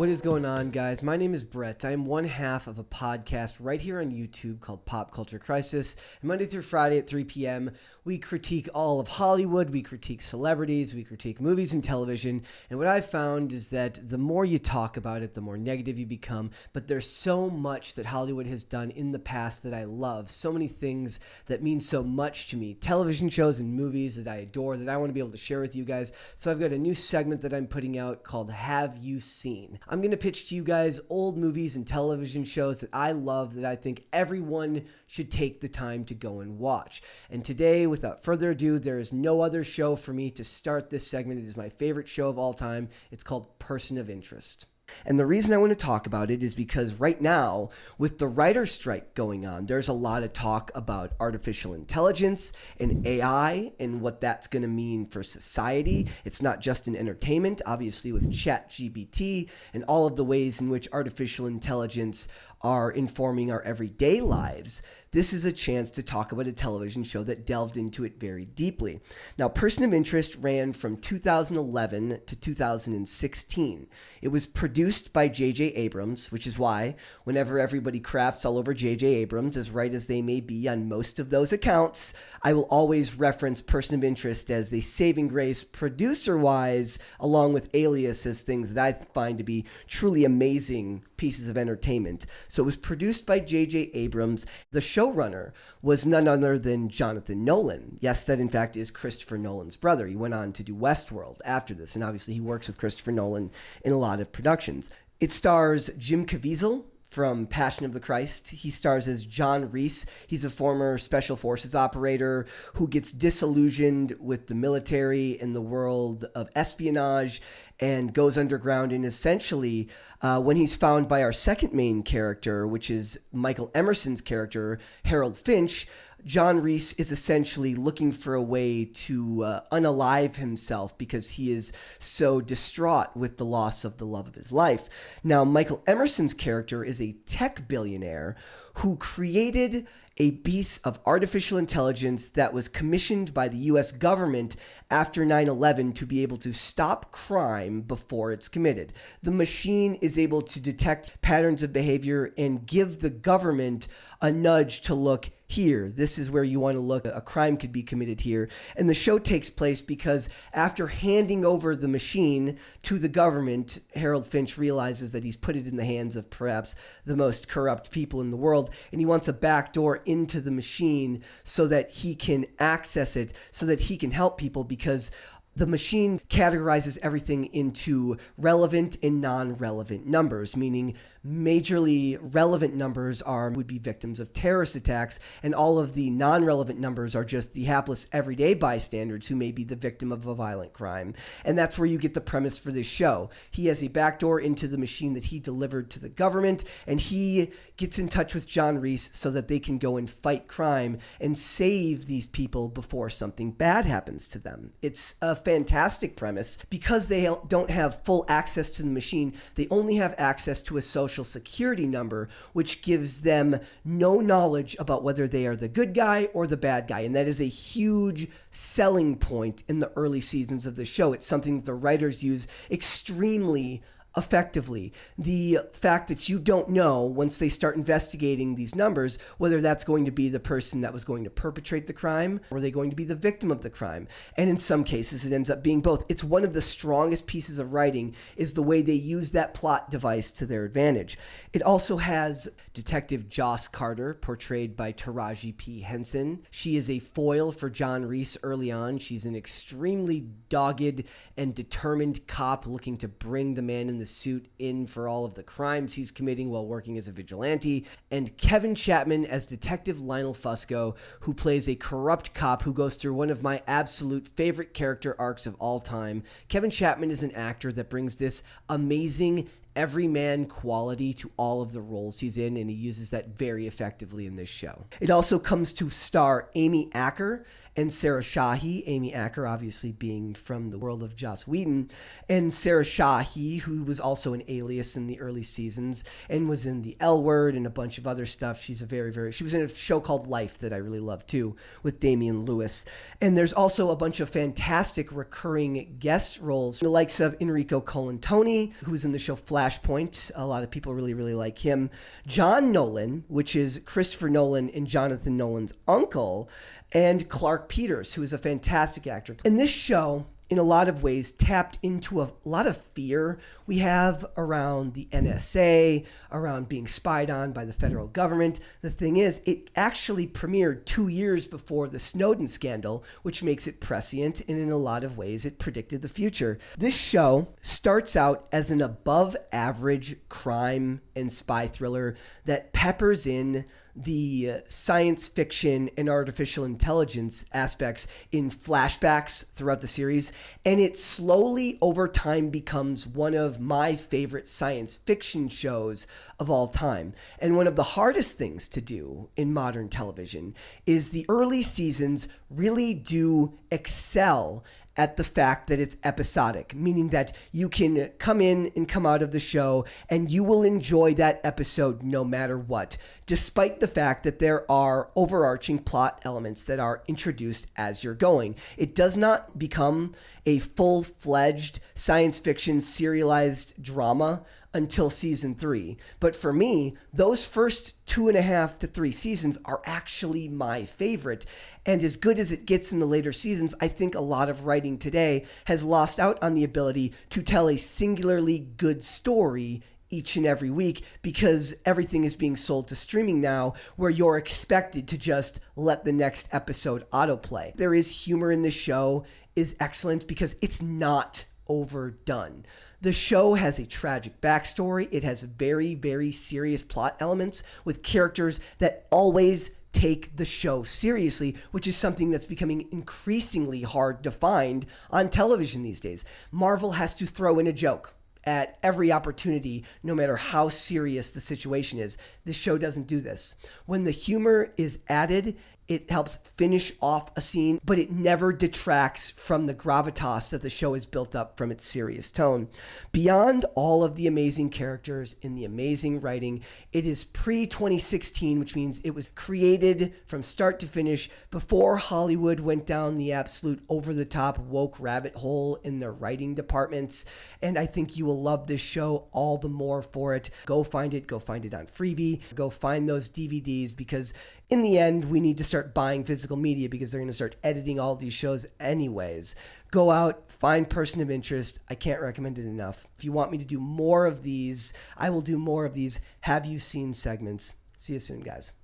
What is going on, guys? My name is Brett. I am one half of a podcast right here on YouTube called Pop Culture Crisis. And Monday through Friday at 3 p.m., we critique all of Hollywood, we critique celebrities, we critique movies and television. And what I've found is that the more you talk about it, the more negative you become. But there's so much that Hollywood has done in the past that I love. So many things that mean so much to me. Television shows and movies that I adore, that I want to be able to share with you guys. So I've got a new segment that I'm putting out called Have You Seen? I'm going to pitch to you guys old movies and television shows that I love, that I think everyone should take the time to go and watch. And today, without further ado, there is no other show for me to start this segment. It is my favorite show of all time. It's called Person of Interest. And the reason I want to talk about it is because right now, with the writer's strike going on, there's a lot of talk about artificial intelligence and AI and what that's going to mean for society. It's not just in entertainment, obviously with ChatGPT and all of the ways in which artificial intelligence are informing our everyday lives. This is a chance to talk about a television show that delved into it very deeply. Now, Person of Interest ran from 2011 to 2016. It was produced by J.J. Abrams, which is why whenever everybody craps all over J.J. Abrams, as right as they may be on most of those accounts, I will always reference Person of Interest as the saving grace producer-wise, along with Alias as things that I find to be truly amazing pieces of entertainment. So it was produced by J.J. Abrams. The showrunner was none other than Jonathan Nolan. Yes, that in fact is Christopher Nolan's brother. He went on to do Westworld after this, and obviously he works with Christopher Nolan in a lot of productions. It stars Jim Caviezel from Passion of the Christ. He stars as John Reese. He's a former Special Forces operator who gets disillusioned with the military and the world of espionage and goes underground. And essentially, when he's found by our second main character, which is Michael Emerson's character, Harold Finch, John Reese is essentially looking for a way to unalive himself because he is so distraught with the loss of the love of his life. Now, Michael Emerson's character is a tech billionaire who created a piece of artificial intelligence that was commissioned by the U.S. government after 9/11 to be able to stop crime before it's committed. The machine is able to detect patterns of behavior and give the government a nudge to look here. This is where you want to look. A crime could be committed here. And the show takes place because after handing over the machine to the government, Harold Finch realizes that he's put it in the hands of perhaps the most corrupt people in the world, and he wants a backdoor into the machine so that he can access it, so that he can help people, because the machine categorizes everything into relevant and non-relevant numbers, meaning majorly relevant numbers would be victims of terrorist attacks, and all of the non-relevant numbers are just the hapless everyday bystanders who may be the victim of a violent crime. And that's where you get the premise for this show. He has a backdoor into the machine that he delivered to the government, and he gets in touch with John Reese so that they can go and fight crime and save these people before something bad happens to them. It's a fantastic premise. Because they don't have full access to the machine, they only have access to a social security number, which gives them no knowledge about whether they are the good guy or the bad guy. And that is a huge selling point in the early seasons of the show. It's something that the writers use extremely effectively. The fact that you don't know, once they start investigating these numbers, whether that's going to be the person that was going to perpetrate the crime or are they going to be the victim of the crime. And in some cases, it ends up being both. It's one of the strongest pieces of writing is the way they use that plot device to their advantage. It also has Detective Joss Carter, portrayed by Taraji P. Henson. She is a foil for John Reese early on. She's an extremely dogged and determined cop looking to bring the man in the suit in for all of the crimes he's committing while working as a vigilante, and Kevin Chapman as Detective Lionel Fusco, who plays a corrupt cop who goes through one of my absolute favorite character arcs of all time. Kevin Chapman is an actor that brings this amazing everyman quality to all of the roles he's in, and he uses that very effectively in this show. It also comes to star Amy Acker and Sarah Shahi, Amy Acker obviously being from the world of Joss Whedon, and Sarah Shahi, who was also in Alias in the early seasons and was in The L Word and a bunch of other stuff. She's she was in a show called Life that I really love too, with Damian Lewis. And there's also a bunch of fantastic recurring guest roles, the likes of Enrico Colantoni, who was in the show Flashpoint. A lot of people really, really like him. John Nolan, which is Christopher Nolan and Jonathan Nolan's uncle, and Clark Peters, who is a fantastic actor. And this show, in a lot of ways, tapped into a lot of fear we have around the NSA, around being spied on by the federal government. The thing is, it actually premiered 2 years before the Snowden scandal, which makes it prescient, and in a lot of ways, it predicted the future. This show starts out as an above-average crime and spy thriller that peppers in the science fiction and artificial intelligence aspects in flashbacks throughout the series, and it slowly over time becomes one of my favorite science fiction shows of all time. And one of the hardest things to do in modern television is the early seasons really do excel at the fact that it's episodic, meaning that you can come in and come out of the show and you will enjoy that episode no matter what, despite the fact that there are overarching plot elements that are introduced as you're going. It does not become a full-fledged science fiction serialized drama until season 3. But for me, those first 2.5 to 3 seasons are actually my favorite. And as good as it gets in the later seasons, I think a lot of writing today has lost out on the ability to tell a singularly good story each and every week, because everything is being sold to streaming now, where you're expected to just let the next episode autoplay. There is humor in this show, is excellent because it's not overdone. The show has a tragic backstory. It has very, very serious plot elements with characters that always take the show seriously, which is something that's becoming increasingly hard to find on television these days. Marvel has to throw in a joke at every opportunity, no matter how serious the situation is. This show doesn't do this. When the humor is added, it helps finish off a scene, but it never detracts from the gravitas that the show has built up from its serious tone. Beyond all of the amazing characters and the amazing writing, it is pre-2016, which means it was created from start to finish before Hollywood went down the absolute over-the-top woke rabbit hole in their writing departments. And I think you will love this show all the more for it. Go find it on Freevee. Go find those DVDs, because in the end, we need to start buying physical media because they're going to start editing all these shows anyways. Go out, find Person of Interest. I can't recommend it enough. If you want me to do more of these, I will do more of these Have You Seen segments. See you soon, guys.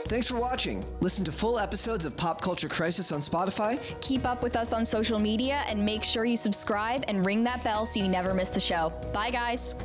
Thanks for watching. Listen to full episodes of Pop Culture Crisis on Spotify. Keep up with us on social media and make sure you subscribe and ring that bell so you never miss the show. Bye, guys.